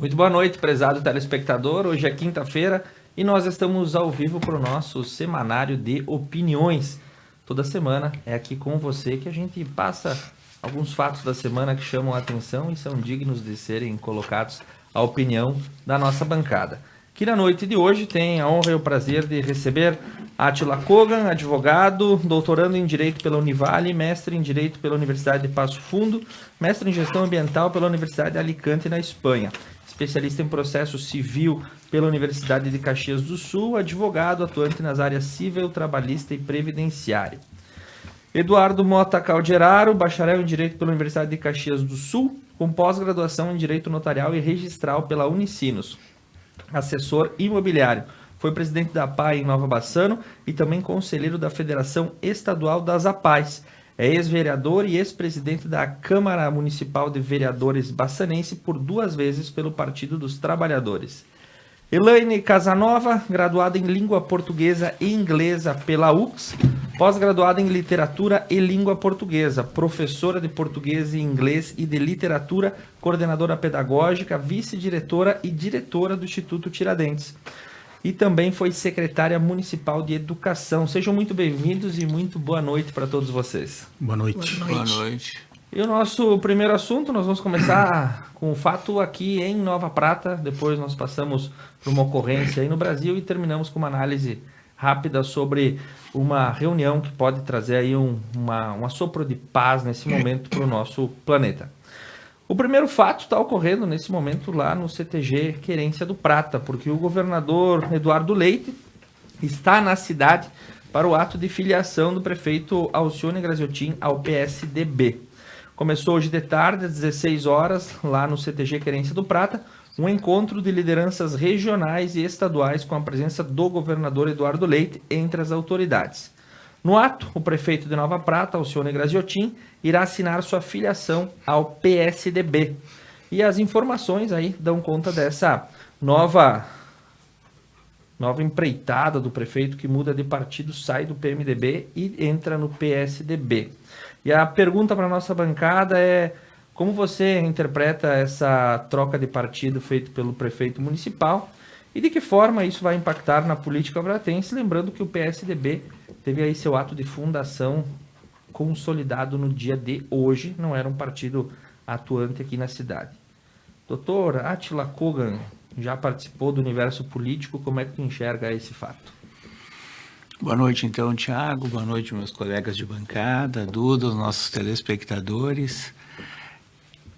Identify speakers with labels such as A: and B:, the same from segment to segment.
A: Muito boa noite, prezado telespectador. Hoje é quinta-feira e nós estamos ao vivo para o nosso semanário de opiniões. Toda semana é aqui com você que a gente passa alguns fatos da semana que chamam a atenção e são dignos de serem colocados à opinião da nossa bancada. Aqui na noite de hoje tem a honra e o prazer de receber Átila Kogan, advogado, doutorando em Direito pela Univale, mestre em Direito pela Universidade de Passo Fundo, mestre em Gestão Ambiental pela Universidade de Alicante, na Espanha, especialista em processo civil pela Universidade de Caxias do Sul, advogado atuante nas áreas civil, trabalhista e previdenciária. Eduardo Mota Calderaro, bacharel em Direito pela Universidade de Caxias do Sul, com pós-graduação em Direito Notarial e Registral pela Unicinos. Assessor imobiliário, foi presidente da APAI em Nova Bassano e também conselheiro da Federação Estadual das APAIs. É ex-vereador e ex-presidente da Câmara Municipal de Vereadores Bassanense por 2 vezes pelo Partido dos Trabalhadores. Elaine Casanova, graduada em Língua Portuguesa e Inglesa pela UX, pós-graduada em Literatura e Língua Portuguesa, professora de Português e Inglês e de Literatura, coordenadora pedagógica, vice-diretora e diretora do Instituto Tiradentes. E também foi secretária municipal de Educação. Sejam muito bem-vindos e muito boa noite para todos vocês.
B: Boa noite.
C: Boa noite.
A: E o nosso primeiro assunto, nós vamos começar com o fato aqui em Nova Prata, depois nós passamos por uma ocorrência aí no Brasil e terminamos com uma análise rápida sobre uma reunião que pode trazer aí um assopro de paz nesse momento para o nosso planeta. O primeiro fato está ocorrendo nesse momento lá no CTG Querência do Prata, porque o governador Eduardo Leite está na cidade para o ato de filiação do prefeito Alcione Graziotin ao PSDB. Começou hoje de tarde, às 16 horas, lá no CTG Querência do Prata, um encontro de lideranças regionais e estaduais com a presença do governador Eduardo Leite entre as autoridades. No ato, o prefeito de Nova Prata, Alcione Graziotin, irá assinar sua filiação ao PSDB. E as informações aí dão conta dessa nova empreitada do prefeito que muda de partido, sai do PMDB e entra no PSDB. E a pergunta para a nossa bancada é: como você interpreta essa troca de partido feita pelo prefeito municipal e de que forma isso vai impactar na política pratense? Lembrando que o PSDB teve aí seu ato de fundação consolidado no dia de hoje, não era um partido atuante aqui na cidade. Doutor Átila Kogan, já participou do universo político, como é que tu enxerga esse fato?
C: Boa noite, então, Thiago. Boa noite, meus colegas de bancada, Duda, os nossos telespectadores.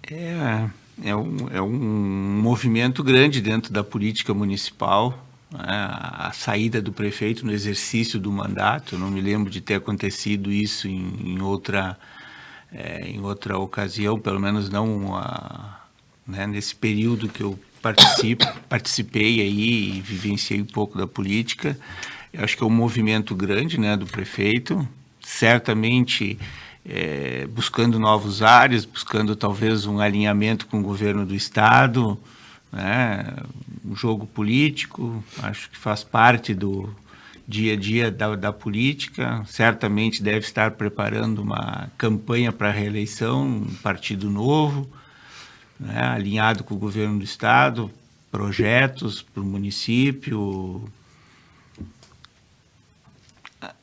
C: É um movimento grande dentro da política municipal, né? A saída do prefeito no exercício do mandato. Eu não me lembro de ter acontecido isso em outra ocasião, pelo menos não né, nesse período que eu participei aí e vivenciei um pouco da política. Eu acho que é um movimento grande, né, do prefeito, certamente buscando novos ares, buscando talvez um alinhamento com o governo do estado, né, um jogo político, acho que faz parte do dia a dia da política, certamente deve estar preparando uma campanha para a reeleição, um partido novo, né, alinhado com o governo do estado, projetos para o município.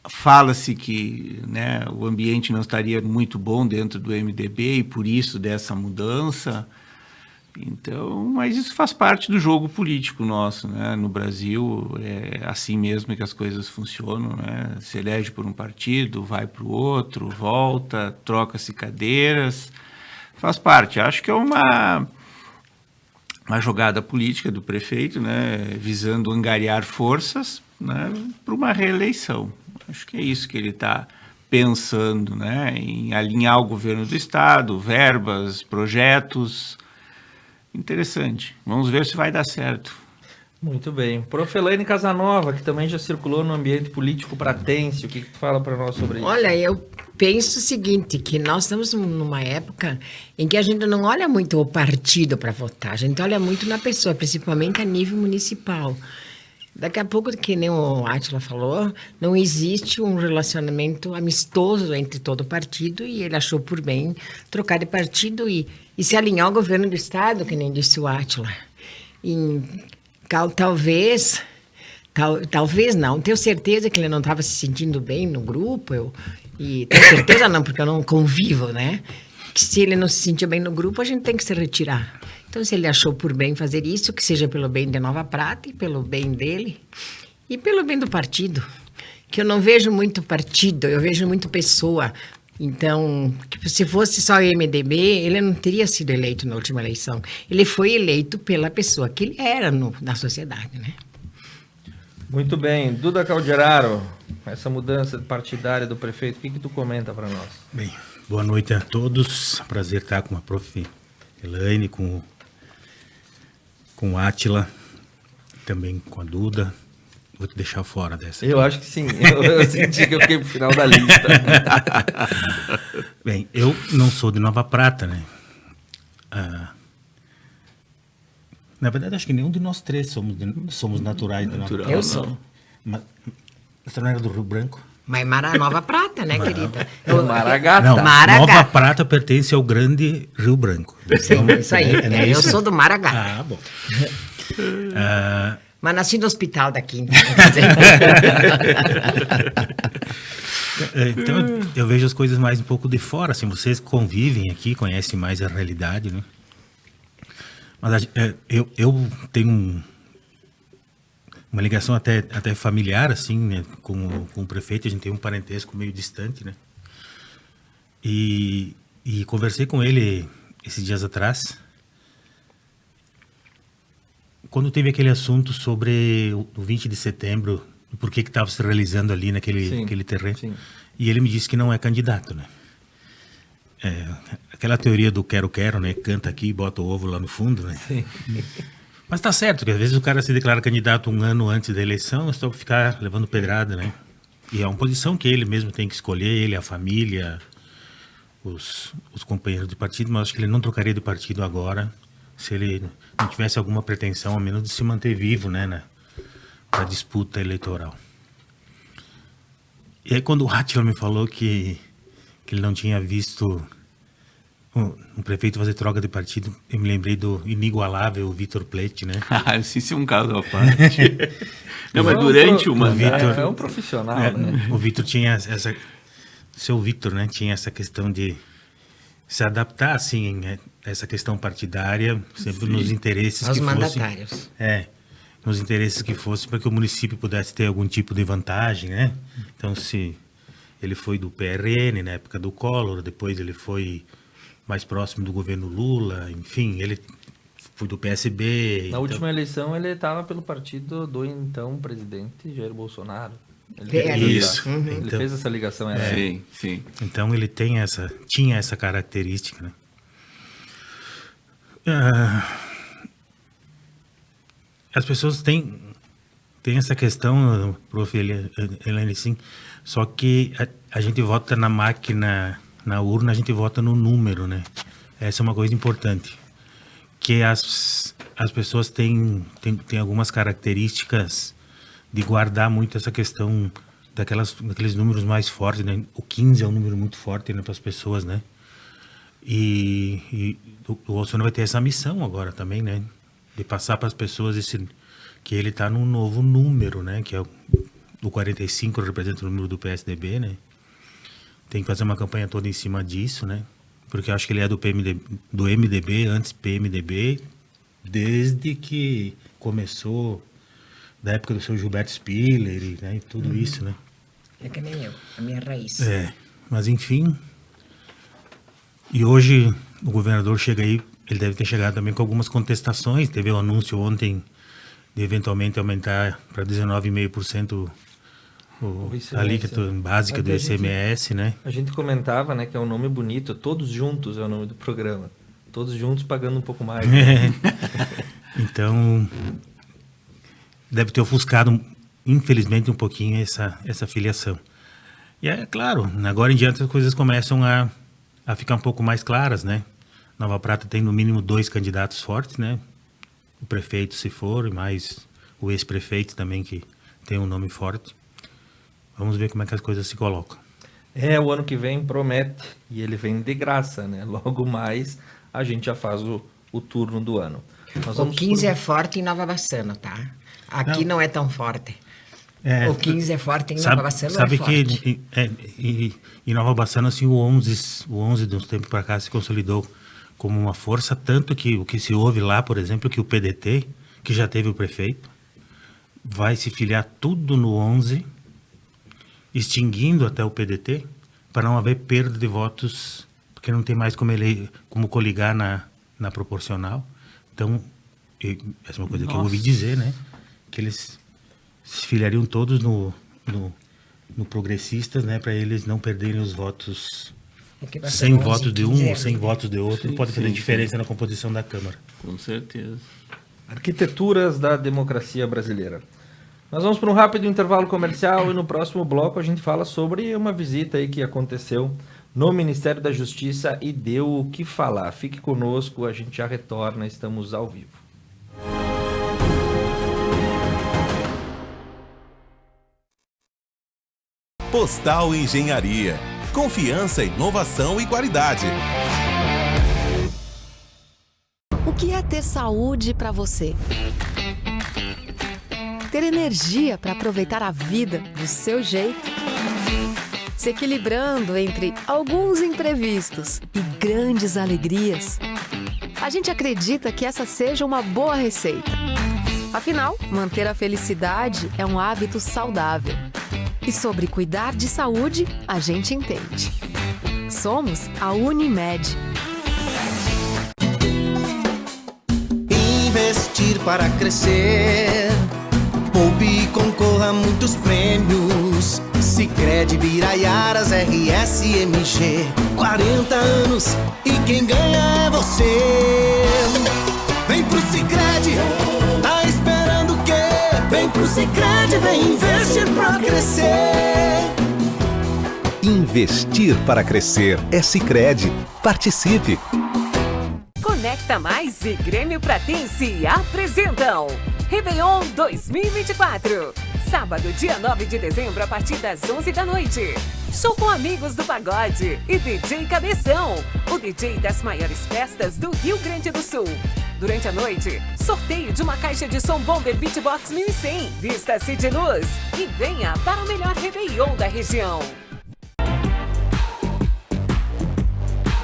C: Fala-se que, né, o ambiente não estaria muito bom dentro do MDB e por isso dessa mudança. Então, mas isso faz parte do jogo político nosso, né? No Brasil é assim mesmo que as coisas funcionam, né? Se elege por um partido, vai para o outro, volta, troca-se cadeiras, faz parte. Acho que é uma jogada política do prefeito, né? Visando angariar forças, né, para uma reeleição. Acho que é isso que ele está pensando, né? Em alinhar o governo do estado, verbas, projetos. Interessante. Vamos ver se vai dar certo.
A: Muito bem. Prof. Elaine Casanova, que também já circulou no ambiente político pratense, o que tu fala para nós sobre isso?
B: Olha, eu penso o seguinte, que nós estamos numa época em que a gente não olha muito o partido para votar, a gente olha muito na pessoa, principalmente a nível municipal. Daqui a pouco, que nem o Átila falou, não existe um relacionamento amistoso entre todo o partido e ele achou por bem trocar de partido e se alinhar ao governo do estado, que nem disse o Átila. Talvez não. Tenho certeza que ele não estava se sentindo bem no grupo. E tenho certeza não, porque eu não convivo, né? Que se ele não se sentiu bem no grupo, a gente tem que se retirar. Então, se ele achou por bem fazer isso, que seja pelo bem de Nova Prata e pelo bem dele e pelo bem do partido. Que eu não vejo muito partido, eu vejo muito pessoa. Então, se fosse só o MDB, ele não teria sido eleito na última eleição. Ele foi eleito pela pessoa que ele era na sociedade, né?
A: Muito bem. Duda Calderaro, essa mudança partidária do prefeito, o que tu comenta para nós?
D: Bem, boa noite a todos. Prazer estar com a prof. Elaine, com o Átila, também com a Duda. Vou te deixar fora dessa.
A: Eu acho que sim. Eu senti que eu fiquei pro final da lista.
D: Bem, eu não sou de Nova Prata, né? Na verdade, acho que nenhum de nós três somos naturais de Nova Prata.
B: Eu sou.
D: Mas você não era do Rio Branco?
B: Mas Nova Prata, né, querida?
A: Maragata.
D: Não,
B: Maragata.
D: Nova Prata pertence ao grande Rio Branco.
B: Sim, isso aí. Eu sou do Maragata.
D: Ah, bom.
B: Mas nasci no hospital daqui.
D: Então, eu vejo as coisas mais um pouco de fora, assim, vocês convivem aqui, conhecem mais a realidade, né? Mas eu tenho uma ligação até familiar, assim, né, com o prefeito, a gente tem um parentesco meio distante, né? E conversei com ele esses dias atrás, quando teve aquele assunto sobre o 20 de setembro, por que estava se realizando ali naquele terreno. Sim. E ele me disse que não é candidato, né? Aquela teoria do quero-quero, né? Canta aqui e bota o ovo lá no fundo, né? Sim. Mas tá certo, porque às vezes o cara se declara candidato um ano antes da eleição, é só pra ficar levando pedrada, né? E é uma posição que ele mesmo tem que escolher, ele, a família, os companheiros de partido, mas acho que ele não trocaria de partido agora, se ele não tivesse alguma pretensão, ao menos de se manter vivo, né, na disputa eleitoral. E aí quando o Átila me falou que ele não tinha visto um prefeito fazer troca de partido, eu me lembrei do inigualável Vitor Plett, né?
C: Isso é um caso à parte. Não, mas durante o mandato...
A: É um profissional, né?
D: O Vitor tinha essa... Seu Vitor, né, tinha essa questão de se adaptar, assim, essa questão partidária, sempre nos interesses
B: aos
D: que
B: mandatários.
D: fossem... nos interesses que fosse para que o município pudesse ter algum tipo de vantagem, né? Então, se ele foi do PRN na época do Collor, depois ele foi mais próximo do governo Lula, enfim, ele foi do PSB.
A: Na última eleição ele estava pelo partido do então presidente Jair Bolsonaro.
D: Isso.
A: Ele fez essa ligação.
C: Sim.
D: Então ele tinha essa característica, né? As pessoas têm essa questão, prof. Elaine, sim, só que a gente vota na máquina, na urna, a gente vota no número, né? Essa é uma coisa importante. Que as pessoas têm algumas características de guardar muito essa questão daqueles números mais fortes, né? O 15 é um número muito forte, né, para as pessoas, né? E o Bolsonaro vai ter essa missão agora também, né? De passar para as pessoas que ele está num novo número, né? Que é o 45, representa o número do PSDB, né? Tem que fazer uma campanha toda em cima disso, né? Porque eu acho que ele é do MDB, antes PMDB, desde que começou, da época do seu Gilberto Spiller, né? E tudo isso, né?
B: É que nem eu, a minha raiz.
D: Mas enfim... E hoje o governador chega aí, ele deve ter chegado também com algumas contestações. Teve um anúncio ontem de eventualmente aumentar para 19,5% a alíquota básica do ICMS, né?
A: A gente comentava, né, que é um nome bonito, Todos Juntos é o nome do programa. Todos juntos pagando um pouco mais. Né?
D: Então, deve ter ofuscado, infelizmente, um pouquinho essa filiação. E é claro, agora em diante as coisas começam a ficar um pouco mais claras, né? Nova Prata tem no mínimo 2 candidatos fortes, né? O prefeito, se for, e mais o ex-prefeito também, que tem um nome forte. Vamos ver como é que as coisas se colocam.
A: O ano que vem promete, e ele vem de graça, né? Logo mais a gente já faz o turno do ano. Nós
B: O 15 é forte em Nova Bassano, tá? Aqui não é tão forte. O 15 é forte em Nova Bassano,
D: sabe
B: é forte.
D: que em Nova Bassano, assim, o 11 de uns tempos para cá se consolidou como uma força, tanto que o que se ouve lá, por exemplo, que o PDT, que já teve o prefeito, vai se filiar tudo no 11, extinguindo até o PDT, para não haver perda de votos, porque não tem mais como coligar na proporcional. Então, essa é uma coisa que eu ouvi dizer, né? Que eles se filiariam todos no Progressistas, né? Para eles não perderem os votos. 100 votos de um ou 100 votos de outro,
C: Sim,
D: pode fazer
C: sim,
D: diferença na composição da Câmara.
C: Com certeza.
A: Arquiteturas da democracia brasileira. Nós vamos para um rápido intervalo comercial e no próximo bloco a gente fala sobre uma visita aí que aconteceu no Ministério da Justiça e deu o que falar. Fique conosco, a gente já retorna, estamos ao vivo.
E: Postal Engenharia. Confiança, inovação e qualidade.
F: O que é ter saúde para você? Ter energia para aproveitar a vida do seu jeito? Se equilibrando entre alguns imprevistos e grandes alegrias? A gente acredita que essa seja uma boa receita. Afinal, manter a felicidade é um hábito saudável. E sobre cuidar de saúde, a gente entende. Somos a Unimed.
G: Investir para crescer. Poupe e concorra a muitos prêmios. Sicredi, Biraiaras, RSMG. 40 anos e quem ganha é você. Vem pro Sicredi, tá esperando o quê? Vem pro Sicredi, vem investir pra crescer.
H: Investir para crescer é Sicredi. Participe!
I: Conecta Mais e Grêmio Pratense apresentam Réveillon 2024. Sábado, dia 9 de dezembro, a partir das 11 da noite. Show com amigos do pagode e DJ Cabeção, o DJ das maiores festas do Rio Grande do Sul. Durante a noite, sorteio de uma caixa de som Bomber Beatbox 1100. Vista-se de luz e venha para o melhor Réveillon da região.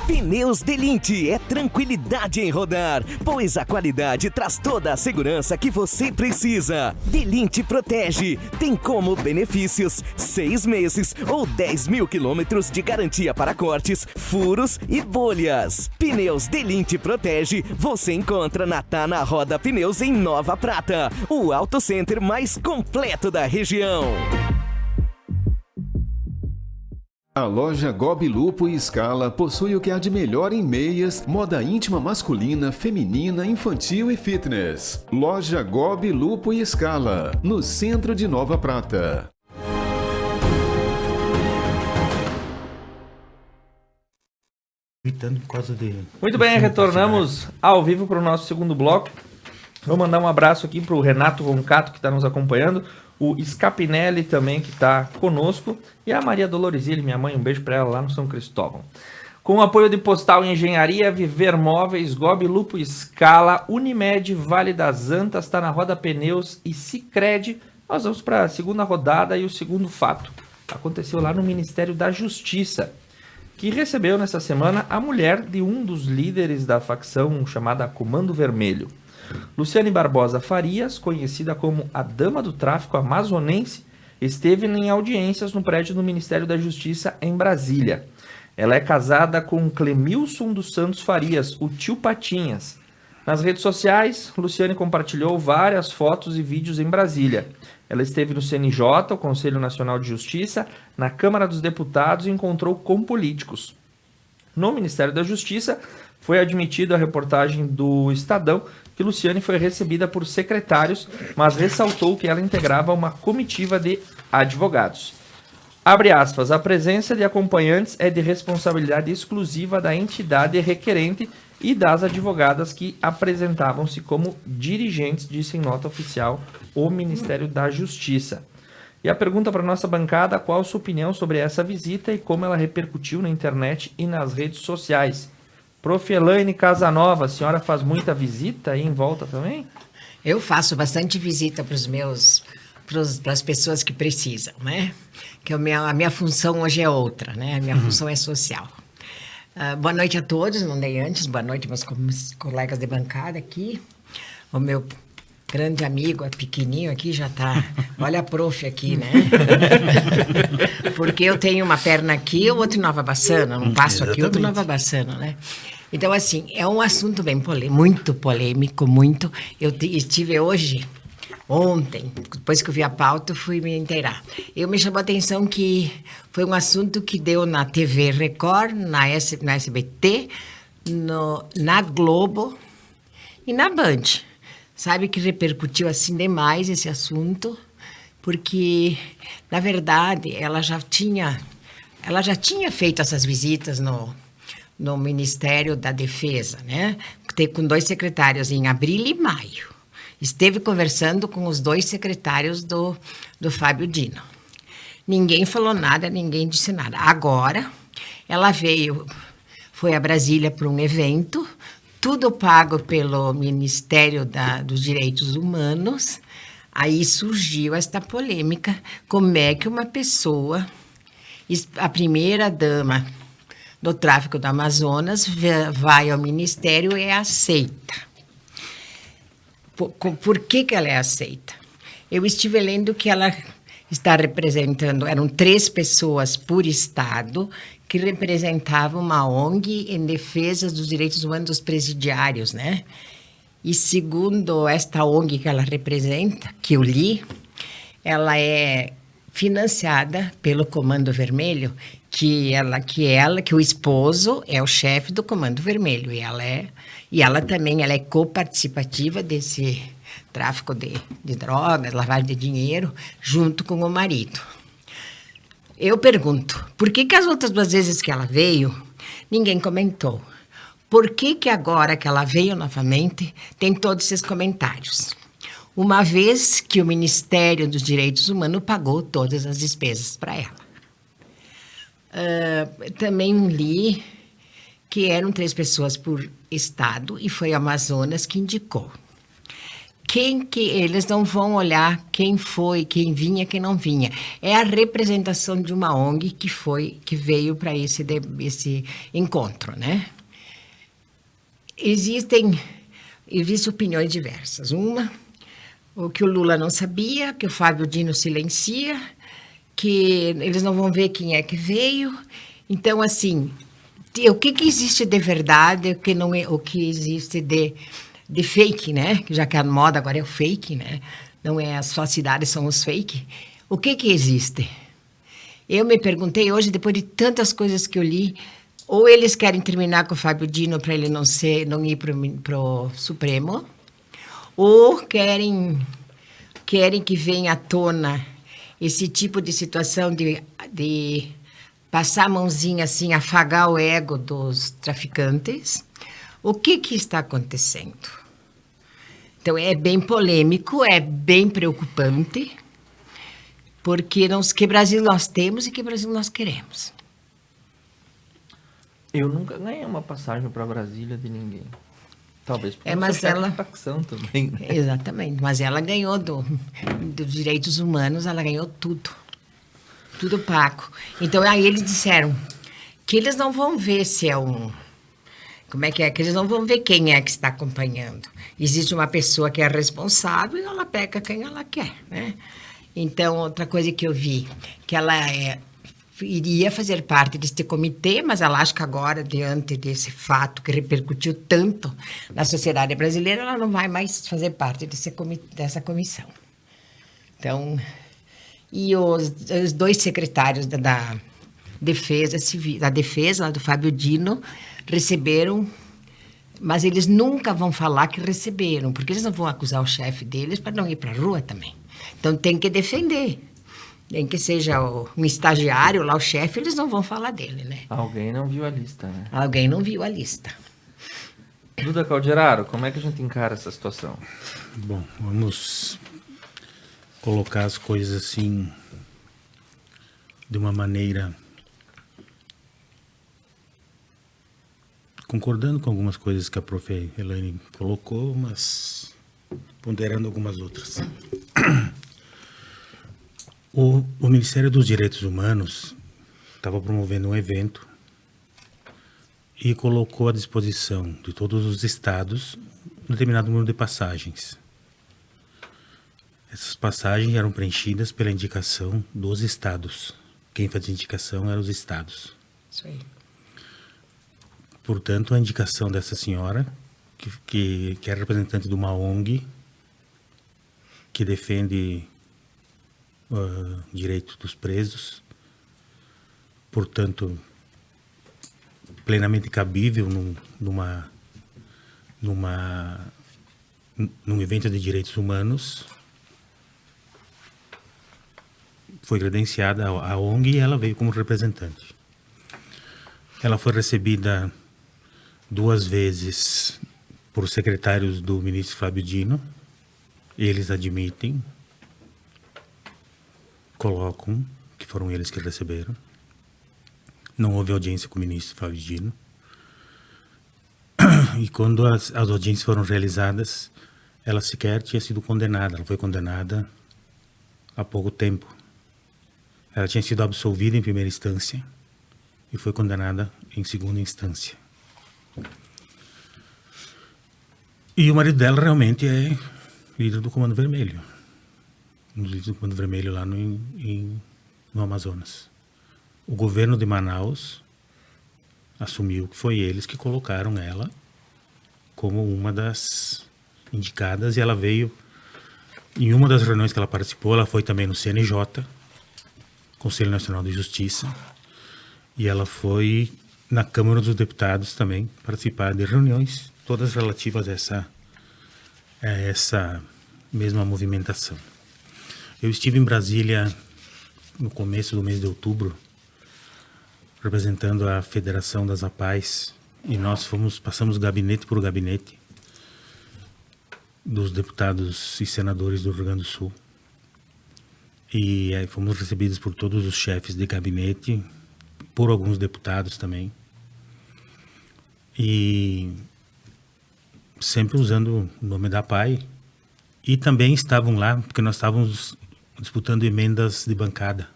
J: Pneus Delinte é tranquilidade em rodar, pois a qualidade traz toda a segurança que você precisa. Delinte Protege tem como benefícios 6 meses ou 10 mil quilômetros de garantia para cortes, furos e bolhas. Pneus Delinte Protege você encontra na Tana Roda Pneus em Nova Prata, o auto center mais completo da região.
K: A loja Gobi Lupo e Scala possui o que há de melhor em meias, moda íntima masculina, feminina, infantil e fitness. Loja Gobi Lupo e Scala, no centro de Nova Prata.
A: Muito bem, retornamos ao vivo para o nosso segundo bloco. Vou mandar um abraço aqui para o Renato Roncato, que está nos acompanhando. O Scapinelli também, que está conosco, e a Maria Dolorizilli, minha mãe, um beijo para ela lá no São Cristóvão. Com o apoio de Postal Engenharia, Viver Móveis, Gobi Lupo Scala, Unimed, Vale das Antas, está na Roda Pneus e Sicredi. Nós vamos para a segunda rodada e o segundo fato. Aconteceu lá no Ministério da Justiça, que recebeu nessa semana a mulher de um dos líderes da facção chamada Comando Vermelho. Luciane Barbosa Farias, conhecida como a Dama do Tráfico Amazonense, esteve em audiências no prédio do Ministério da Justiça em Brasília. Ela é casada com Clemilson dos Santos Farias, o tio Patinhas. Nas redes sociais, Luciane compartilhou várias fotos e vídeos em Brasília. Ela esteve no CNJ, o Conselho Nacional de Justiça, na Câmara dos Deputados e encontrou com políticos. No Ministério da Justiça, foi admitido a reportagem do Estadão que Luciane foi recebida por secretários, mas ressaltou que ela integrava uma comitiva de advogados. Abre aspas, a presença de acompanhantes é de responsabilidade exclusiva da entidade requerente e das advogadas que apresentavam-se como dirigentes, disse em nota oficial o Ministério da Justiça. E a pergunta para a nossa bancada, qual a sua opinião sobre essa visita e como ela repercutiu na internet e nas redes sociais? Prof. Elaine Casanova, a senhora faz muita visita aí em volta também?
B: Eu faço bastante visita para as pessoas que precisam, né? Que a minha função hoje é outra, né? A minha função é social. Boa noite a todos, não dei antes. Boa noite, meus colegas de bancada aqui. O meu grande amigo, pequenininho aqui, já tá... Olha a prof aqui, né? Porque eu tenho uma perna aqui e o outro em Nova Bassana. Um passo aqui, outro em Nova Bassana, né? Então, assim, é um assunto bem muito polêmico, muito. Eu estive hoje, ontem, depois que eu vi a pauta, eu fui me inteirar. Me chamou a atenção que foi um assunto que deu na TV Record, na SBT, na Globo e na Band. Sabe que repercutiu assim demais esse assunto, porque, na verdade, ela já tinha feito essas visitas no Ministério da Defesa, né? Com 2 secretários em abril e maio. Esteve conversando com os 2 secretários do Fábio Dino. Ninguém falou nada, ninguém disse nada. Agora, ela foi a Brasília para um evento, tudo pago pelo Ministério dos Direitos Humanos. Aí surgiu esta polêmica, como é que uma pessoa, a primeira-dama do tráfico do Amazonas, vai ao Ministério e é aceita. Por que ela é aceita? Eu estive lendo que ela está representando, eram 3 pessoas por estado que representavam uma ONG em defesa dos direitos humanos dos presidiários, né? E segundo esta ONG que ela representa, que eu li, ela é financiada pelo Comando Vermelho, que o esposo é o chefe do Comando Vermelho, e ela também é coparticipativa desse tráfico de drogas, lavagem de dinheiro, junto com o marido. Eu pergunto, por que as outras 2 vezes que ela veio, ninguém comentou? Por que agora que ela veio novamente, tem todos esses comentários? Uma vez que o Ministério dos Direitos Humanos pagou todas as despesas para ela. Também li que eram 3 pessoas por estado e foi a Amazonas que indicou. Eles não vão olhar quem foi, quem vinha, quem não vinha. É a representação de uma ONG que veio para esse encontro, né? Existem opiniões diversas. Uma, o que o Lula não sabia, que o Fábio Dino silencia, que eles não vão ver quem é que veio. Então, assim, o que existe de verdade, o que existe de fake, né? Já que a moda agora é o fake, né? Não é as falsidades, são os fake. O que existe? Eu me perguntei hoje, depois de tantas coisas que eu li, ou eles querem terminar com o Fábio Dino para ele não ir para o Supremo, ou querem que venha à tona esse tipo de situação de passar a mãozinha assim, afagar o ego dos traficantes. O que está acontecendo? Então, é bem polêmico, é bem preocupante, porque que Brasil nós temos e que Brasil nós queremos.
A: Eu nunca ganhei uma passagem para Brasília de ninguém. Talvez porque
B: mas ela
A: facção também. Né?
B: Exatamente, mas ela ganhou dos direitos humanos, ela ganhou tudo pago. Então, aí eles disseram que eles não vão ver se é um... Como é? Que eles não vão ver quem é que está acompanhando. Existe uma pessoa que é responsável e ela pega quem ela quer, né? Então, outra coisa que eu vi, que ela iria fazer parte deste comitê, mas ela acha que agora, diante desse fato que repercutiu tanto na sociedade brasileira, ela não vai mais fazer parte dessa comissão. Então, e os 2 secretários da Defesa Civil, da Defesa, do Fábio Dino, receberam, mas eles nunca vão falar que receberam, porque eles não vão acusar o chefe deles para não ir para a rua também. Então, tem que defender. Nem que seja um estagiário lá, o chefe, eles não vão falar dele, né?
A: Alguém não viu a lista, né?
B: Alguém não viu a lista.
A: Duda Calderaro, como é que a gente encara essa situação?
D: Bom, vamos colocar as coisas assim de uma maneira concordando com algumas coisas que a prof. Elaine colocou, mas ponderando algumas outras. O Ministério dos Direitos Humanos estava promovendo um evento e colocou à disposição de todos os estados um determinado número de passagens. Essas passagens eram preenchidas pela indicação dos estados. Quem fazia indicação eram os estados.
B: Isso aí.
D: Portanto, a indicação dessa senhora, que é representante de uma ONG, que defende direito dos presos, portanto, plenamente cabível num evento de direitos humanos, foi credenciada a ONG e ela veio como representante. Ela foi recebida 2 vezes por secretários do ministro Fábio Dino. Eles admitem, colocam que foram eles que receberam. Não houve audiência com o ministro Fábio Dino. E quando as audiências foram realizadas, ela sequer tinha sido condenada. Ela foi condenada há pouco tempo. Ela tinha sido absolvida em primeira instância e foi condenada em segunda instância. E o marido dela realmente é líder do Comando Vermelho. Um líder do Comando Vermelho lá no Amazonas. O governo de Manaus assumiu que foi eles que colocaram ela como uma das indicadas, e ela veio em uma das reuniões que ela participou. Ela foi também no CNJ, Conselho Nacional de Justiça, e ela foi na Câmara dos Deputados também participar de reuniões, todas relativas a essa mesma movimentação. Eu estive em Brasília no começo do mês de outubro, representando a Federação das APAES, e nós passamos gabinete por gabinete dos deputados e senadores do Rio Grande do Sul. E aí fomos recebidos por todos os chefes de gabinete, por alguns deputados também. E sempre usando o nome da APAE. E também estavam lá, porque nós estávamos disputando emendas de bancada.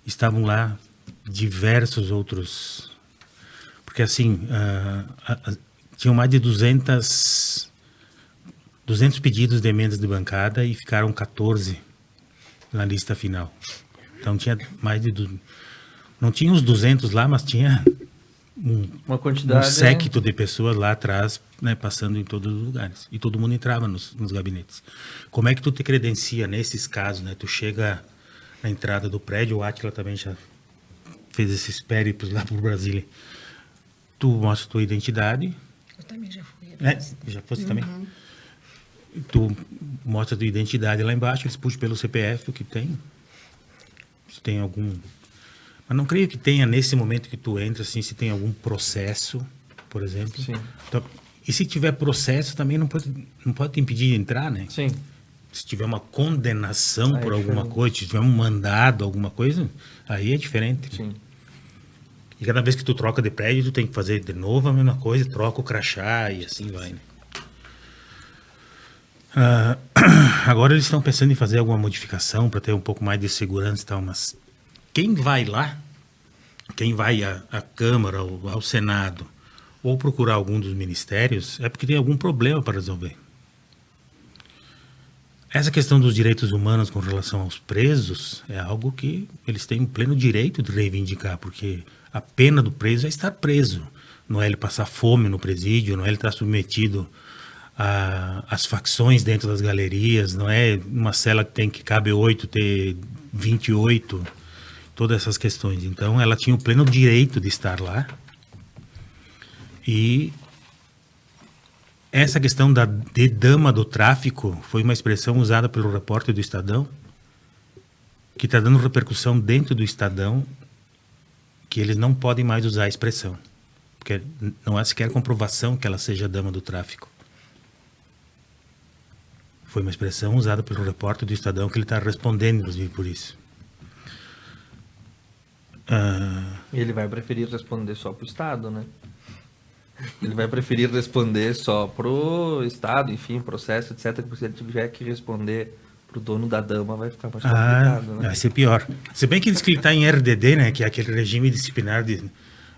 D: Estavam lá diversos outros... Porque assim, tinham mais de 200 pedidos de emendas de bancada e ficaram 14 na lista final. Então tinha mais de... Não tinha os 200 lá, mas tinha
A: uma quantidade,
D: um séquito de pessoas lá atrás, né, passando em todos os lugares. E todo mundo entrava nos gabinetes. Como é que tu te credencia nesses casos, né? Tu chega na entrada do prédio, o Átila também já fez esses périplos lá pro Brasília. Tu mostra tua identidade.
B: Eu também já fui.
D: Já fosse também? Tu mostra tua identidade lá embaixo, eles puxam pelo CPF o que tem. Se tem algum... Mas não creio que tenha, nesse momento que tu entra, assim, se tem algum processo, por exemplo.
A: Sim.
D: Então, e se tiver processo, também não pode te impedir de entrar, né?
A: Sim.
D: Se tiver uma condenação por alguma coisa, se tiver um mandado, alguma coisa, aí é diferente.
A: Sim.
D: E cada vez que tu troca de prédio, tu tem que fazer de novo a mesma coisa, troca o crachá e assim vai, né? Agora eles estão pensando em fazer alguma modificação para ter um pouco mais de segurança e tal, mas quem vai lá, quem vai à Câmara ou ao Senado, ou procurar algum dos ministérios, é porque tem algum problema para resolver. Essa questão dos direitos humanos com relação aos presos é algo que eles têm pleno direito de reivindicar, porque a pena do preso é estar preso. Não é ele passar fome no presídio, não é ele estar submetido às facções dentro das galerias, não é uma cela que cabe 8, ter 28, todas essas questões. Então, ela tinha o pleno direito de estar lá. E essa questão de dama do tráfico foi uma expressão usada pelo repórter do Estadão, que está dando repercussão dentro do Estadão, que eles não podem mais usar a expressão, porque não há sequer comprovação que ela seja dama do tráfico. Foi uma expressão usada pelo repórter do Estadão, que ele está respondendo, inclusive, por isso.
A: E ele vai preferir responder só para o Estado, né? Ele vai preferir responder só pro Estado, enfim, processo, etc. Porque se ele tiver que responder pro dono da dama, vai ficar mais complicado, né?
D: Vai ser pior. Se bem que diz que ele está em RDD, né? Que é aquele regime disciplinar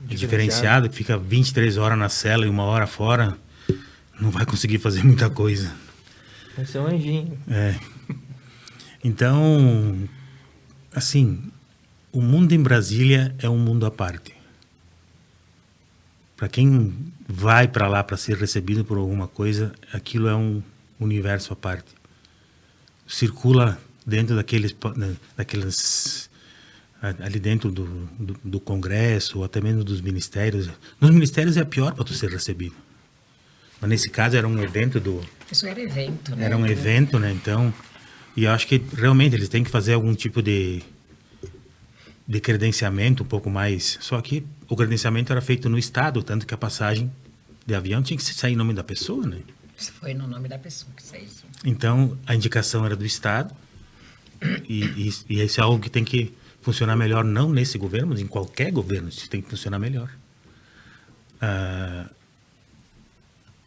D: diferenciado, que fica 23 horas na cela e 1 hora fora, não vai conseguir fazer muita coisa.
A: Vai ser um anjinho.
D: Então, assim, o mundo em Brasília é um mundo à parte. Para quem vai para lá para ser recebido por alguma coisa, aquilo é um universo à parte. Circula dentro daqueles ali dentro do Congresso, ou até mesmo dos ministérios. Nos ministérios é pior para tu ser recebido. Mas nesse caso era um evento
B: Isso era evento, né?
D: Era um evento, né? Então, e eu acho que realmente eles têm que fazer algum tipo de credenciamento um pouco mais. Só que o credenciamento era feito no Estado, tanto que a passagem de avião tinha que sair em nome da pessoa, né?
B: Isso foi no nome da pessoa que saiu.
D: Então, a indicação era do Estado, e isso é algo que tem que funcionar melhor, não nesse governo, mas em qualquer governo, isso tem que funcionar melhor.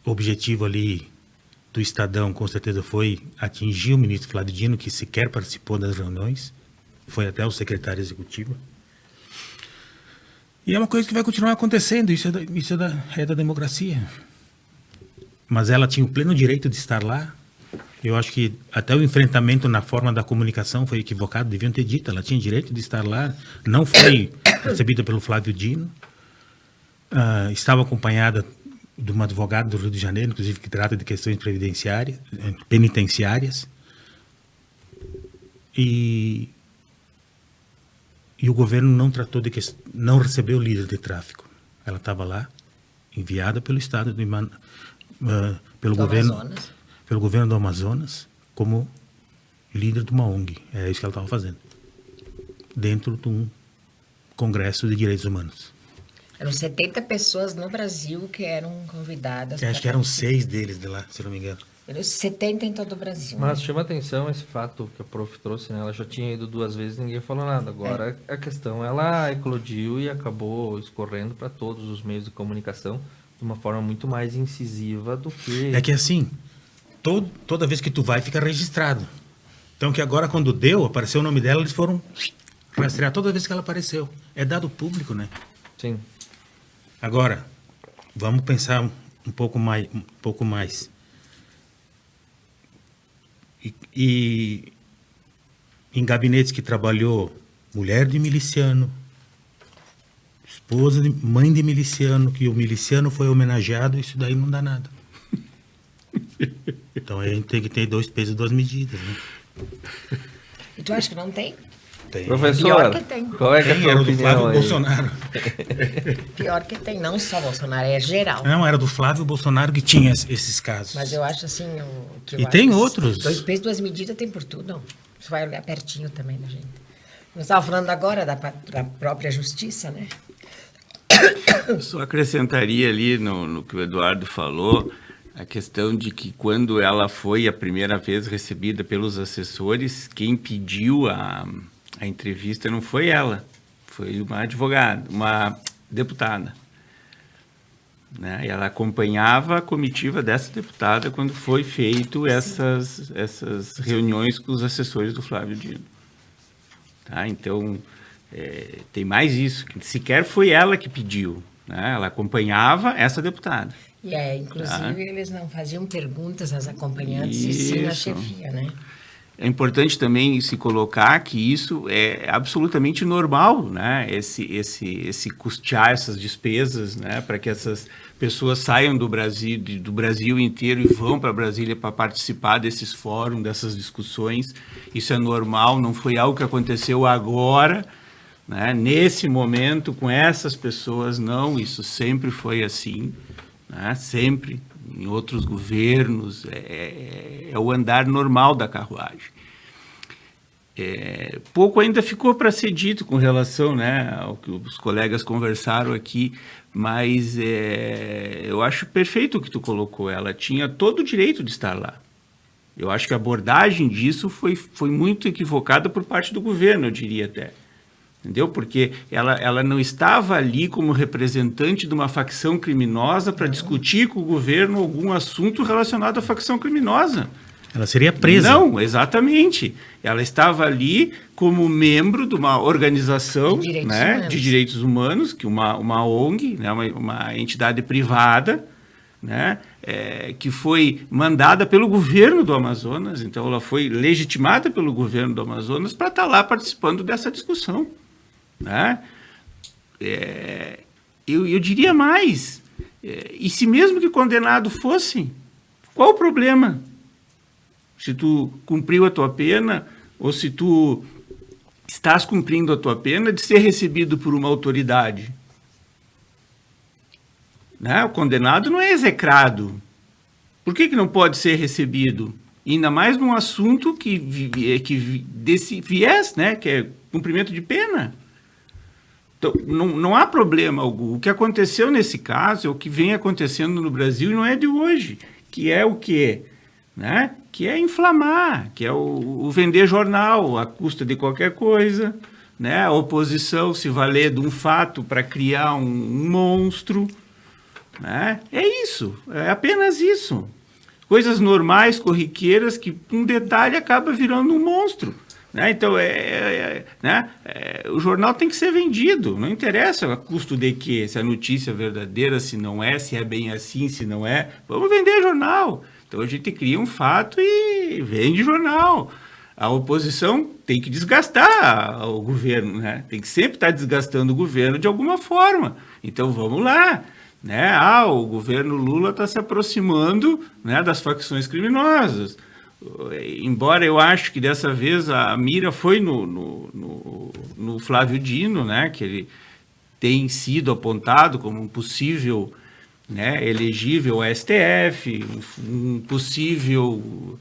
D: O objetivo ali do Estadão, com certeza, foi atingir o ministro Flávio Dino, que sequer participou das reuniões, foi até o secretário executivo. E é uma coisa que vai continuar acontecendo, isso é da democracia. Mas ela tinha o pleno direito de estar lá. Eu acho que até o enfrentamento na forma da comunicação foi equivocado, deviam ter dito, ela tinha direito de estar lá, não foi recebida pelo Flávio Dino, estava acompanhada de uma advogada do Rio de Janeiro, inclusive que trata de questões penitenciárias, e o governo não tratou não recebeu o líder de tráfico. Ela estava lá, enviada pelo Estado, pelo governo do Amazonas, como líder de uma ONG. É isso que ela estava fazendo, dentro de um congresso de direitos humanos.
B: Eram 70 pessoas no Brasil que eram convidadas.
D: Acho que eram 6 deles de lá, se não me engano.
B: Eram 70 em todo o Brasil.
A: Mas chama atenção esse fato que a prof trouxe, né? Ela já tinha ido 2 vezes e ninguém falou nada. Agora a questão, ela eclodiu e acabou escorrendo para todos os meios de comunicação de uma forma muito mais incisiva do que...
D: É que assim, toda vez que tu vai, fica registrado. Então que agora quando apareceu o nome dela, eles foram rastrear toda vez que ela apareceu. É dado público, né?
A: Sim.
D: Agora, vamos pensar um pouco mais. E em gabinetes que trabalhou mulher de miliciano, mãe de miliciano, que o miliciano foi homenageado, isso daí não dá nada. Então a gente tem que ter 2 pesos e 2 medidas, né?
B: E tu acha que não tem?
D: Tem.
A: Professor,
B: pior que tem.
A: Qual é que é a tua
D: Era do
A: opinião
D: Flávio
A: aí?
D: Bolsonaro.
B: Pior que tem, não só Bolsonaro, é geral.
D: Não, era do Flávio Bolsonaro que tinha esses casos.
B: Mas eu acho assim...
D: Tem outros.
B: 2 pesos, 2 medidas tem por tudo. Você vai olhar pertinho também da gente. Nós estávamos falando agora da própria justiça, né?
C: Eu só acrescentaria ali no que o Eduardo falou, a questão de que quando ela foi a primeira vez recebida pelos assessores, quem pediu a entrevista não foi ela, foi uma advogada, uma deputada. Né? E ela acompanhava a comitiva dessa deputada quando foi feito essas reuniões com os assessores do Flávio Dino. Tá? Então, tem mais isso, que sequer foi ela que pediu, né? Ela acompanhava essa deputada.
B: E inclusive eles não faziam perguntas às acompanhantes e sim à chefia, né?
C: É importante também se colocar que isso é absolutamente normal, né? Esse custear essas despesas, né? Para que essas pessoas saiam do Brasil inteiro e vão para Brasília para participar desses fóruns, dessas discussões. Isso é normal, não foi algo que aconteceu agora, né? Nesse momento, com essas pessoas, não. Isso sempre foi assim, né? Sempre. Em outros governos, é o andar normal da carruagem. Pouco ainda ficou para ser dito com relação, né, ao que os colegas conversaram aqui, mas eu acho perfeito o que tu colocou. Ela tinha todo o direito de estar lá. Eu acho que a abordagem disso foi muito equivocada por parte do governo, eu diria até. entendeu? Porque ela não estava ali como representante de uma facção criminosa para discutir com o governo algum assunto relacionado à facção criminosa.
D: Ela seria presa.
C: Não, exatamente. Ela estava ali como membro de uma organização de direitos humanos, que uma ONG, né, uma entidade privada, né, que foi mandada pelo governo do Amazonas. Então, ela foi legitimada pelo governo do Amazonas para estar lá participando dessa discussão. Né? Eu diria mais, e se mesmo que condenado fosse, qual o problema? Se tu cumpriu a tua pena, ou se tu estás cumprindo a tua pena, de ser recebido por uma autoridade. Né? O condenado não é execrado. Por que não pode ser recebido? Ainda mais num assunto que desse viés, né? Que é cumprimento de pena. Então, não há problema algum. O que aconteceu nesse caso é o que vem acontecendo no Brasil e não é de hoje. Que é o quê? Né? Que é inflamar, que é o vender jornal à custa de qualquer coisa, né? A oposição se valer de um fato para criar um monstro. Né? É isso, é apenas isso. Coisas normais, corriqueiras, que um detalhe acaba virando um monstro. Né? Então, o jornal tem que ser vendido, não interessa a custo de quê, se a notícia é verdadeira, se não é, se é bem assim, se não é. Vamos vender jornal. Então, a gente cria um fato e vende jornal. A oposição tem que desgastar o governo, né? Tem que sempre estar desgastando o governo de alguma forma. Então, vamos lá. Né? O governo Lula está se aproximando, né, das facções criminosas. Embora eu acho que dessa vez a mira foi no Flávio Dino, né, que ele tem sido apontado como um possível, né, elegível ao STF, um possível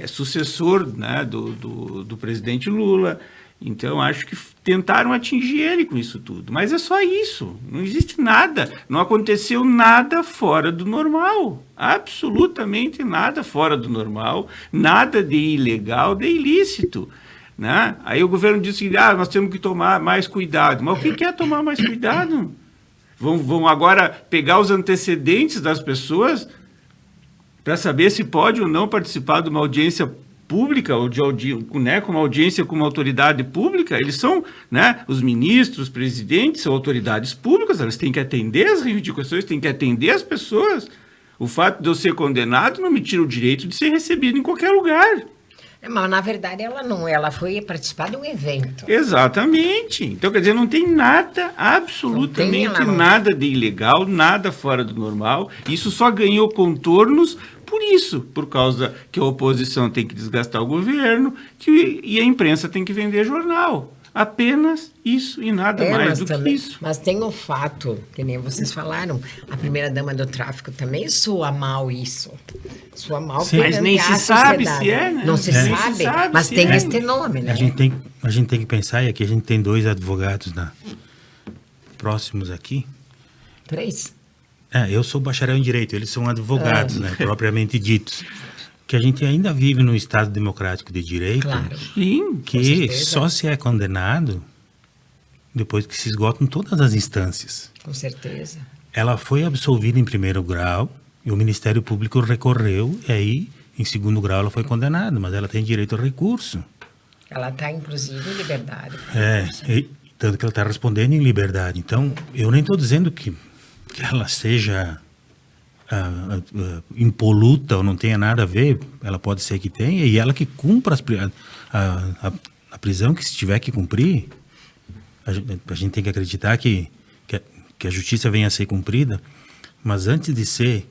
C: sucessor, né, do presidente Lula. Então, acho que tentaram atingir ele com isso tudo. Mas é só isso. Não existe nada. Não aconteceu nada fora do normal. Absolutamente nada fora do normal. Nada de ilegal, de ilícito. Né? Aí o governo disse que nós temos que tomar mais cuidado. Mas o que é tomar mais cuidado? Vão agora pegar os antecedentes das pessoas para saber se pode ou não participar de uma audiência pública, ou né, com uma audiência com uma autoridade pública. Eles são, né, os ministros, os presidentes, são autoridades públicas, elas têm que atender as reivindicações, têm que atender as pessoas. O fato de eu ser condenado não me tira o direito de ser recebido em qualquer lugar.
B: Mas, na verdade, ela foi participar de um evento.
C: Exatamente. Então, quer dizer, não tem nada, absolutamente nada de ilegal, nada fora do normal. Isso só ganhou contornos por isso, por causa que a oposição tem que desgastar o governo e a imprensa tem que vender jornal. Apenas isso e nada mais do que isso.
B: Mas tem um fato, que nem vocês falaram, a primeira-dama do tráfico também soa mal isso. Soa mal.
C: Sim, mas nem se sabe se é, né?
B: Não se sabe, mas tem este nome, né?
D: A gente tem que pensar, e aqui a gente tem 2 advogados próximos aqui.
B: 3?
D: Eu sou bacharel em Direito, eles são advogados, né, propriamente ditos. Que a gente ainda vive num Estado democrático de direito,
B: claro.
C: Sim,
D: que só se é condenado depois que se esgotam todas as instâncias.
B: Com certeza.
D: Ela foi absolvida em primeiro grau e o Ministério Público recorreu, e aí, em segundo grau, ela foi condenada, mas ela tem direito ao recurso.
B: Ela está, inclusive, em liberdade.
D: Tanto que ela está respondendo em liberdade. Então, eu nem estou dizendo que ela seja impoluta ou não tenha nada a ver, ela pode ser que tenha, e ela que cumpra a prisão que se tiver que cumprir. A gente tem que acreditar que a justiça venha a ser cumprida, mas antes de você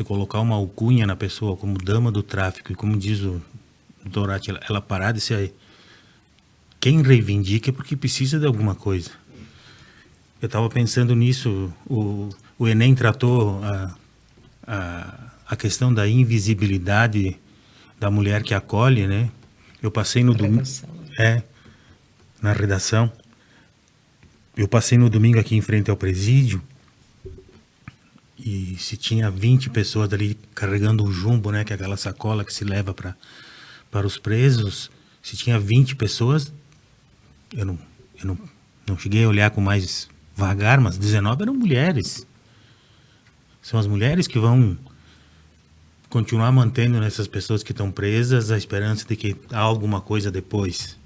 D: colocar uma alcunha na pessoa como dama do tráfico, e como diz o Dorati, ela parar de ser quem reivindica é porque precisa de alguma coisa. Eu estava pensando nisso, o Enem tratou a questão da invisibilidade da mulher que acolhe, né? Eu passei no domingo... na redação. Eu passei no domingo aqui em frente ao presídio e se tinha 20 pessoas ali carregando um jumbo, né? Que é aquela sacola que se leva para os presos. Se tinha 20 pessoas, eu não cheguei a olhar com mais vagar, mas 19 eram mulheres. São as mulheres que vão continuar mantendo nessas pessoas que estão presas a esperança de que há alguma coisa depois.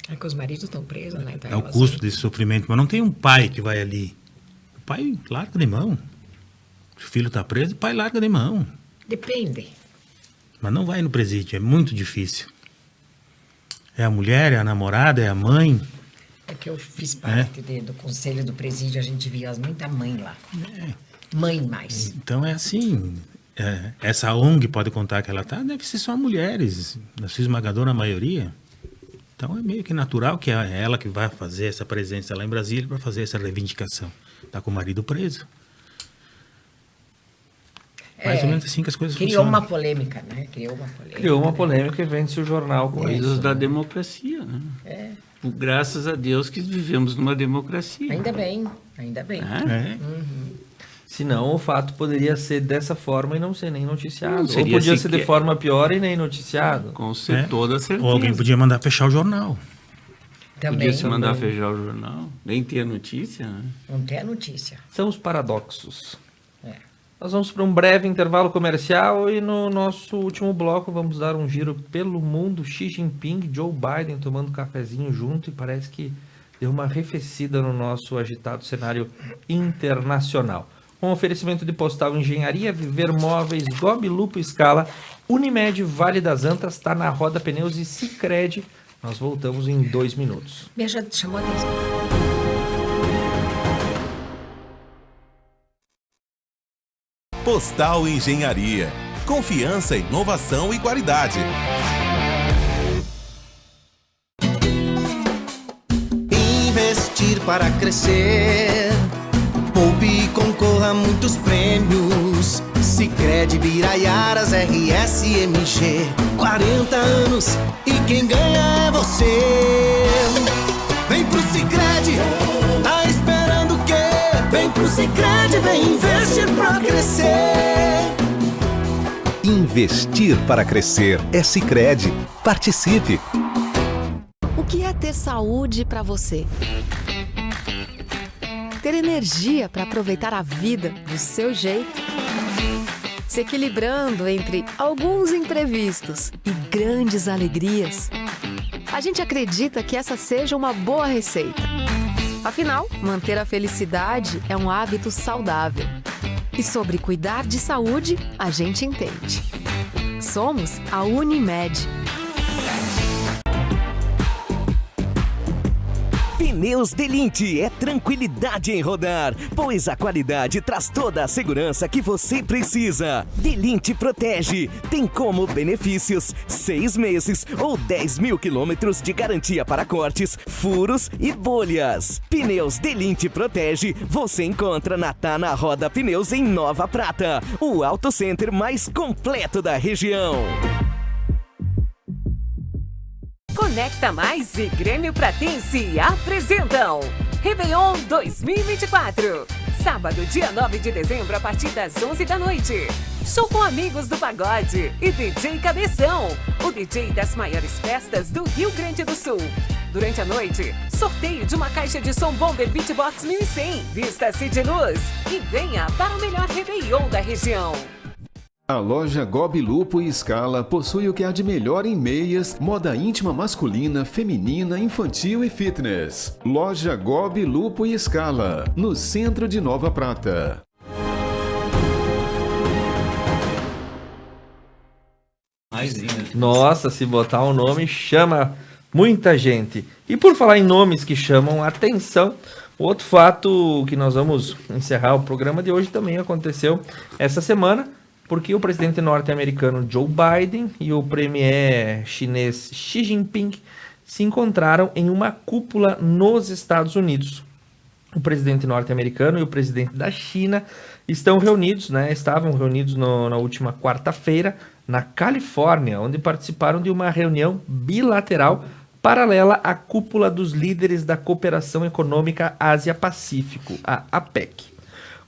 B: É que os maridos estão presos, né? Então
D: É o custo desse sofrimento. Mas não tem um pai que vai ali. O pai larga de mão. O filho está preso, o pai larga de mão.
B: Depende.
D: Mas não vai no presídio, é muito difícil. É a mulher, é a namorada, é a mãe.
B: É que eu fiz parte do conselho do presídio, a gente via muita mãe lá. Mãe mais.
D: Então é assim, essa ONG pode contar que ela está, deve ser só mulheres, na sua esmagadora maioria. Então é meio que natural que é ela que vai fazer essa presença lá em Brasília para fazer essa reivindicação. Está com o marido preso. Mais ou menos assim que as coisas
B: Criou
D: funcionam.
B: uma polêmica, né?
A: Criou uma polêmica e vende-se o jornal com
C: Coisas
A: isso.
C: da democracia, né? Graças a Deus que vivemos numa democracia.
B: Ainda bem, ainda bem.
A: Se não, o fato poderia ser dessa forma e não ser nem noticiado.
C: Não
A: Ou
C: seria
A: podia ser de
C: sequer-
A: forma pior e nem noticiado.
C: Com toda certeza.
D: Ou alguém podia mandar fechar o jornal.
B: Também.
C: Podia se mandar fechar o jornal, nem ter notícia, né?
B: Não tem a notícia.
A: São os paradoxos. Nós vamos para um breve intervalo comercial e no nosso último bloco vamos dar um giro pelo mundo. Xi Jinping, Joe Biden tomando cafezinho junto e parece que deu uma arrefecida no nosso agitado cenário internacional. Com oferecimento de Postal Engenharia, Viver Móveis, Gobi Lupo Scala, Unimed, Vale das Antas, está na Roda Pneus e Sicredi. Nós voltamos em 2 minutos.
B: Me chamou a atenção.
E: Postal Engenharia. Confiança, inovação e qualidade.
G: Investir para crescer. Poupe e concorra a muitos prêmios. Sicredi, Biraiaras, RSMG. 40 anos e quem ganha é você. Vem pro Sicredi, tá esperando o quê? Vem pro Sicredi, vem investir pra crescer.
H: Investir para crescer é Sicredi. Participe.
F: O que é ter saúde para você? Ter energia para aproveitar a vida do seu jeito? Se equilibrando entre alguns imprevistos e grandes alegrias? A gente acredita que essa seja uma boa receita. Afinal, manter a felicidade é um hábito saudável. E sobre cuidar de saúde, a gente entende. Somos a Unimed.
J: Pneus Delinte é tranquilidade em rodar, pois a qualidade traz toda a segurança que você precisa. Delinte Protege tem como benefícios 6 meses ou 10 mil quilômetros de garantia para cortes, furos e bolhas. Pneus Delinte Protege você encontra na Tana Roda Pneus em Nova Prata, o auto center mais completo da região.
I: Conecta Mais e Grêmio Pratense apresentam Réveillon 2024. Sábado, dia 9 de dezembro, a partir das 11 da noite. Show com amigos do pagode e DJ Cabeção, o DJ das maiores festas do Rio Grande do Sul. Durante a noite, sorteio de uma caixa de som Bomber Beatbox 1100. Vista-se de luz e venha para o melhor Réveillon da região.
K: A loja Gobi Lupo e Scala possui o que há de melhor em meias, moda íntima masculina, feminina, infantil e fitness. Loja Gobi Lupo e Scala, no centro de Nova Prata.
A: Nossa, se botar um nome chama muita gente. E por falar em nomes que chamam a atenção, outro fato que nós vamos encerrar o programa de hoje também aconteceu essa semana, porque o presidente norte-americano Joe Biden e o premier chinês Xi Jinping se encontraram em uma cúpula nos Estados Unidos. O presidente norte-americano e o presidente da China estavam reunidos na última quarta-feira na Califórnia, onde participaram de uma reunião bilateral paralela à cúpula dos líderes da Cooperação Econômica Ásia-Pacífico, a APEC.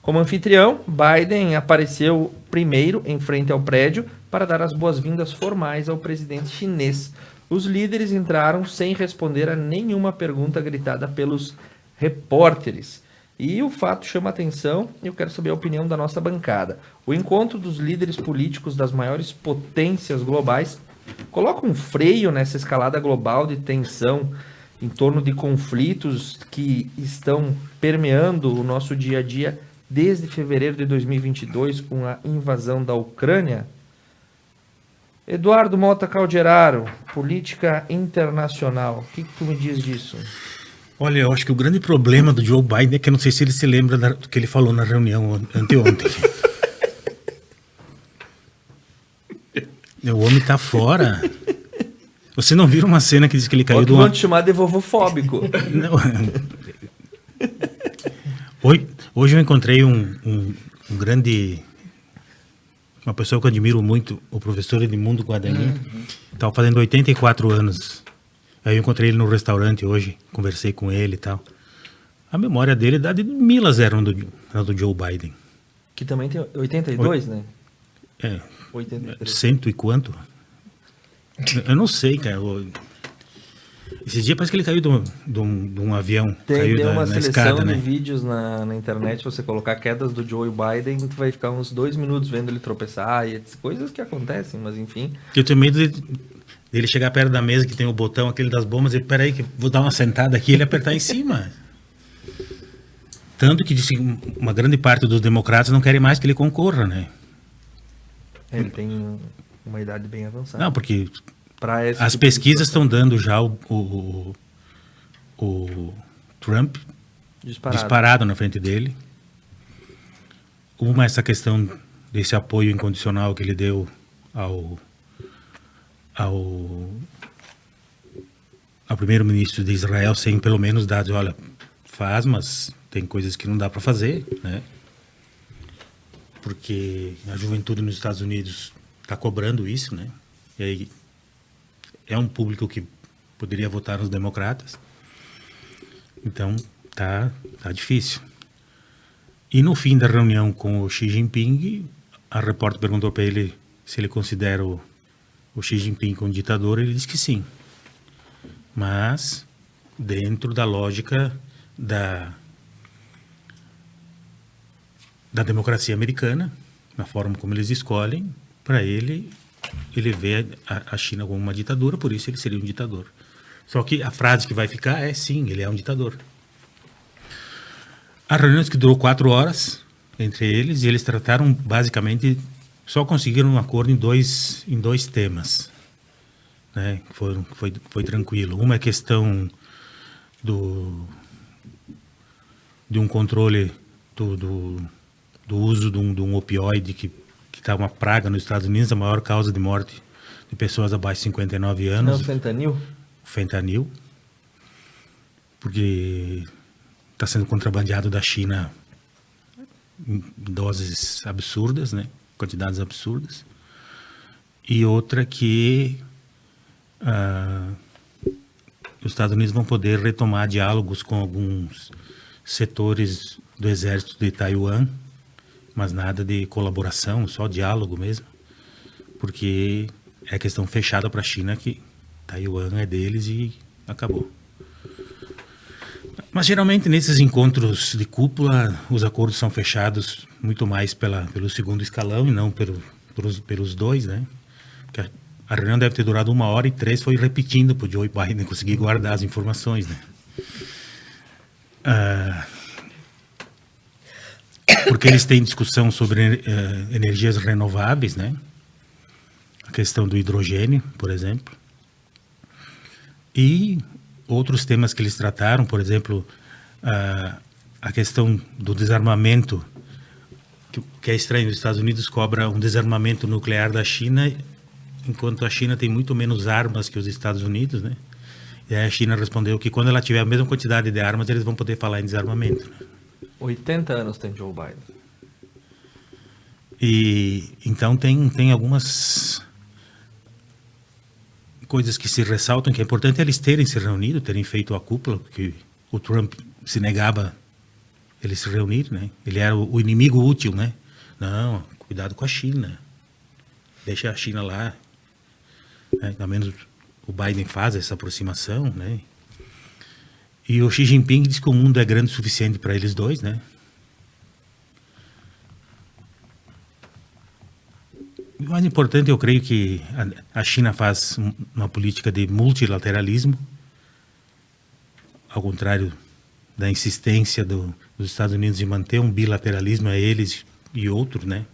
A: Como anfitrião, Biden apareceu primeiro em frente ao prédio para dar as boas-vindas formais ao presidente chinês. Os líderes entraram sem responder a nenhuma pergunta gritada pelos repórteres. E o fato chama atenção e eu quero saber a opinião da nossa bancada. O encontro dos líderes políticos das maiores potências globais coloca um freio nessa escalada global de tensão em torno de conflitos que estão permeando o nosso dia a dia desde fevereiro de 2022 com a invasão da Ucrânia? Eduardo Mota Calderaro, política internacional. O que tu me diz disso?
D: Olha, eu acho que o grande problema do Joe Biden é que eu não sei se ele se lembra do que ele falou na reunião anteontem. O homem tá fora. Você não viu uma cena que diz que ele caiu
A: Vão te chamar de vovofóbico.
D: Não. Hoje eu encontrei um grande... Uma pessoa que eu admiro muito, o professor Edmundo Guadagnino. Estava fazendo 84 anos. Aí eu encontrei ele no restaurante hoje, conversei com ele e tal. A memória dele dá de 1000-0 do Joe Biden.
A: Que também tem 82, né?
D: É.
A: 83.
D: Cento e quanto? Eu não sei, cara. Esse dia parece que ele caiu de um avião.
A: Tem uma
D: na
A: seleção
D: escada,
A: de
D: né?
A: vídeos na internet, se você colocar quedas do Joe Biden, tu vai ficar uns 2 minutos vendo ele tropeçar, e coisas que acontecem, mas enfim.
D: Eu tenho medo dele chegar perto da mesa que tem o botão, aquele das bombas, e peraí que vou dar uma sentada aqui e ele apertar em cima. Tanto que uma grande parte dos democratas não querem mais que ele concorra, né?
A: Ele tem uma idade bem avançada.
D: Não, porque as
A: tipo
D: pesquisas estão dando já o Trump disparado na frente dele. Uma, essa questão desse apoio incondicional que ele deu ao primeiro-ministro de Israel, sem pelo menos dar, olha, faz, mas tem coisas que não dá para fazer, né? Porque a juventude nos Estados Unidos está cobrando isso, né? E aí é um público que poderia votar nos democratas. Então, tá difícil. E no fim da reunião com o Xi Jinping, a repórter perguntou para ele se ele considera o Xi Jinping como ditador. Ele disse que sim. Mas dentro da lógica da democracia americana, na forma como eles escolhem, para ele vê a China como uma ditadura, por isso ele seria um ditador. Só que a frase que vai ficar é sim, ele é um ditador. A reunião que durou 4 horas entre eles, e eles trataram basicamente, só conseguiram um acordo em dois temas, né? Foi tranquilo. Uma é a questão de um controle do uso de um opioide que está uma praga nos Estados Unidos, a maior causa de morte de pessoas abaixo de 59 anos.
A: Não, fentanil?
D: O fentanil. Porque está sendo contrabandeado da China em doses absurdas, né? Quantidades absurdas. E outra que os Estados Unidos vão poder retomar diálogos com alguns setores do exército de Taiwan, mas nada de colaboração, só diálogo mesmo, porque é questão fechada para a China que Taiwan é deles e acabou. Mas geralmente nesses encontros de cúpula os acordos são fechados muito mais pelo segundo escalão e não pelos dois, né? Porque a reunião deve ter durado 1 hora e 3 foi repetindo para o Joe Biden conseguir guardar as informações, né? Porque eles têm discussão sobre energias renováveis, né? A questão do hidrogênio, por exemplo. E outros temas que eles trataram, por exemplo, a questão do desarmamento, que é estranho, os Estados Unidos cobra um desarmamento nuclear da China, enquanto a China tem muito menos armas que os Estados Unidos, né? E aí a China respondeu que quando ela tiver a mesma quantidade de armas, eles vão poder falar em desarmamento, né?
A: 80 anos tem Joe Biden.
D: E então tem algumas coisas que se ressaltam, que é importante eles terem se reunido, terem feito a cúpula, porque o Trump se negava eles se reunir, né? Ele era o inimigo útil, né? Não, cuidado com a China. deixa a China lá, né? Pelo menos o Biden faz essa aproximação, né? E o Xi Jinping diz que o mundo é grande o suficiente para eles dois, né? O mais importante, eu creio que a China faz uma política de multilateralismo, ao contrário da insistência dos Estados Unidos em manter um bilateralismo a eles e outros, né?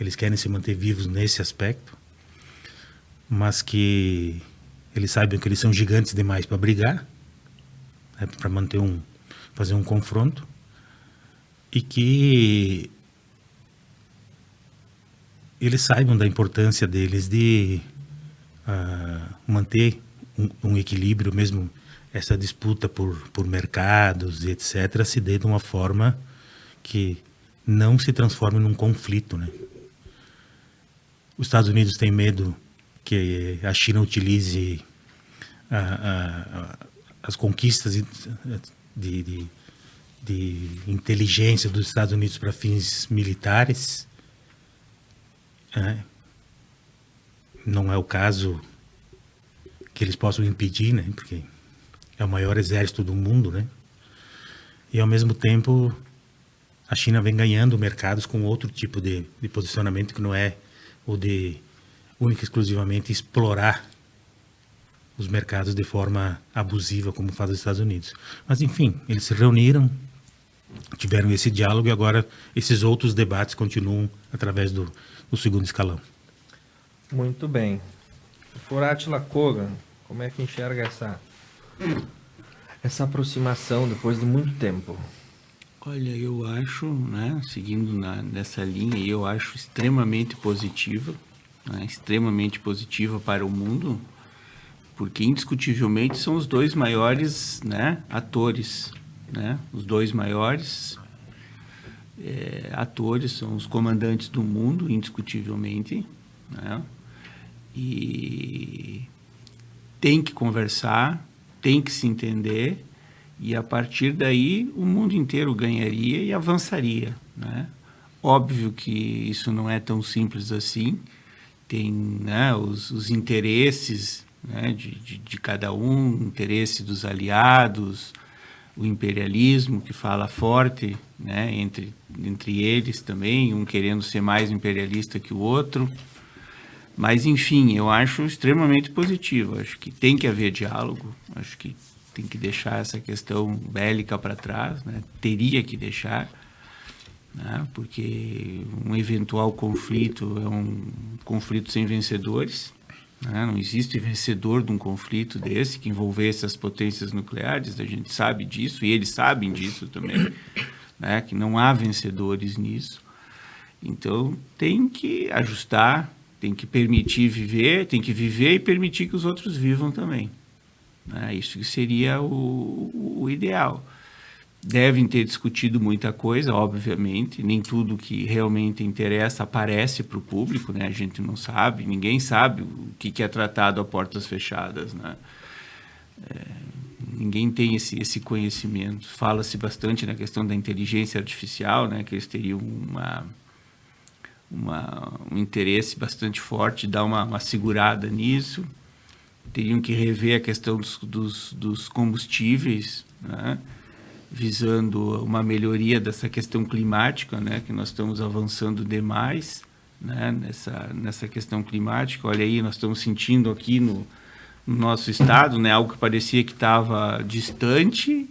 D: Eles querem se manter vivos nesse aspecto, mas que eles sabem que eles são gigantes demais para brigar, né? Para fazer um confronto, e que eles saibam da importância deles de manter um equilíbrio, mesmo essa disputa por mercados e etc., se dê de uma forma que não se transforme num conflito, né? Os Estados Unidos têm medo que a China utilize as conquistas de inteligência dos Estados Unidos para fins militares. Não é o caso que eles possam impedir, né? Porque é o maior exército do mundo, né? E ao mesmo tempo a China vem ganhando mercados com outro tipo de posicionamento, que não é o de única e exclusivamente explorar os mercados de forma abusiva, como faz os Estados Unidos. Mas enfim, eles se reuniram, tiveram esse diálogo, e agora esses outros debates continuam através do segundo escalão.
A: Muito bem. Por Átila Kogan, como é que enxerga essa aproximação depois de muito tempo?
C: Olha, eu acho, né, seguindo nessa linha, eu acho extremamente positiva, né, extremamente positiva para o mundo, porque indiscutivelmente são os dois maiores, né, atores, né, os dois maiores atores, são os comandantes do mundo, indiscutivelmente, né, e tem que conversar, tem que se entender, e a partir daí o mundo inteiro ganharia e avançaria, né? Óbvio que isso não é tão simples assim, tem, né, os interesses, né, de cada um, o interesse dos aliados, o imperialismo que fala forte, né, entre eles também, um querendo ser mais imperialista que o outro. Mas, enfim, eu acho extremamente positivo. Acho que tem que haver diálogo, acho que tem que deixar essa questão bélica para trás, né? Teria que deixar, né? Porque um eventual conflito é um conflito sem vencedores, né? Não existe vencedor de um conflito desse que envolvesse as potências nucleares, a gente sabe disso, e eles sabem disso também, né? Que não há vencedores nisso. Então, tem que ajustar, tem que permitir viver, tem que viver e permitir que os outros vivam também. Isso seria o ideal. Devem ter discutido muita coisa, obviamente, nem tudo que realmente interessa aparece para o público, né? A gente não sabe, ninguém sabe o que é tratado a portas fechadas, né? Ninguém tem esse conhecimento. Fala-se bastante na questão da inteligência artificial, né? Que eles teriam um interesse bastante forte, dar uma segurada nisso. Teriam que rever a questão dos combustíveis, né? Visando uma melhoria dessa questão climática, né? Que nós estamos avançando demais, né? Nessa questão climática. Olha aí, nós estamos sentindo aqui no nosso estado, né? Algo que parecia que estava distante,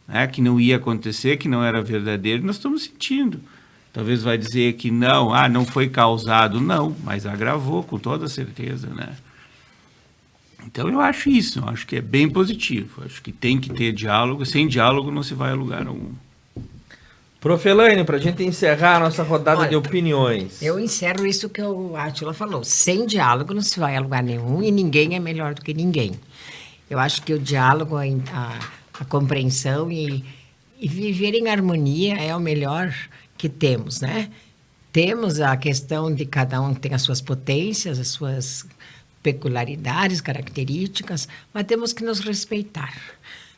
C: né? Que não ia acontecer, que não era verdadeiro, nós estamos sentindo. Talvez vai dizer que não foi causado, não, mas agravou com toda certeza, né? Então, eu acho isso, eu acho que é bem positivo, acho que tem que ter diálogo, sem diálogo não se vai a lugar algum.
A: Prof. Elaine, para a gente encerrar a nossa rodada de opiniões.
B: Eu encerro isso que o Átila falou, sem diálogo não se vai a lugar nenhum e ninguém é melhor do que ninguém. Eu acho que o diálogo, a compreensão e viver em harmonia é o melhor que temos, né? Temos a questão de cada um tem as suas potências, as suas peculiaridades, características, mas temos que nos respeitar.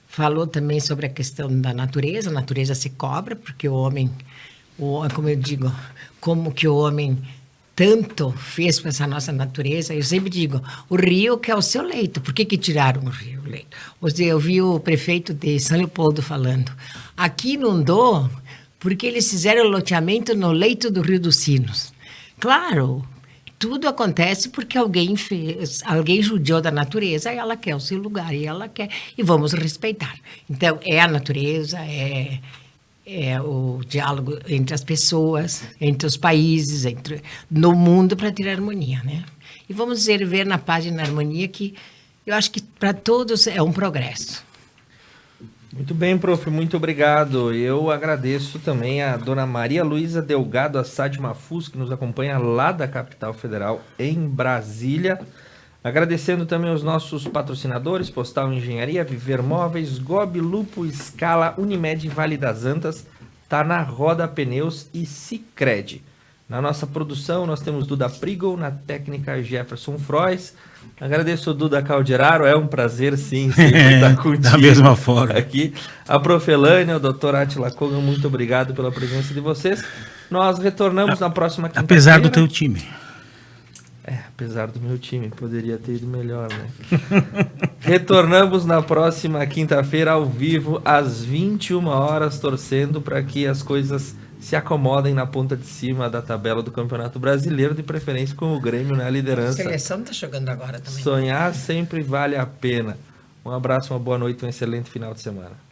B: Falou também sobre a questão da natureza. A natureza se cobra, porque o homem, como eu digo, como que o homem tanto fez para essa nossa natureza. Eu sempre digo, o rio que é o seu leito. Por que tiraram o rio, o leito? Eu vi o prefeito de São Leopoldo falando, aqui inundou porque eles fizeram o loteamento no leito do Rio dos Sinos. Claro, tudo acontece porque alguém judiou da natureza e ela quer o seu lugar, e vamos respeitar. Então, é a natureza, é o diálogo entre as pessoas, entre os países, no mundo, para ter harmonia, né? E vamos ver na página Harmonia que eu acho que para todos é um progresso.
A: Muito bem, prof, muito obrigado. Eu agradeço também a dona Maria Luísa Delgado Assad Mafuz, que nos acompanha lá da Capital Federal, em Brasília. Agradecendo também os nossos patrocinadores, Postal Engenharia, Viver Móveis, Gobi, Lupo, Scala, Unimed, Vale das Antas, Tá na Roda Pneus e Sicredi. Na nossa produção nós temos Duda Prigo, na técnica Jefferson Frois. Agradeço o Duda Calderaro, é um prazer sim sempre estar contigo.
D: Da mesma forma.
A: Aqui. A Prof. Elânia, o Dr. Atila Kogan, muito obrigado pela presença de vocês. Nós retornamos na próxima quinta-feira.
D: Apesar do teu time.
A: Apesar do meu time, poderia ter ido melhor, né? Retornamos na próxima quinta-feira ao vivo, às 21 horas, torcendo para que as coisas se acomodem na ponta de cima da tabela do Campeonato Brasileiro, de preferência com o Grêmio na liderança.
B: A seleção está jogando agora também.
A: Sonhar sempre vale a pena. Um abraço, uma boa noite, um excelente final de semana.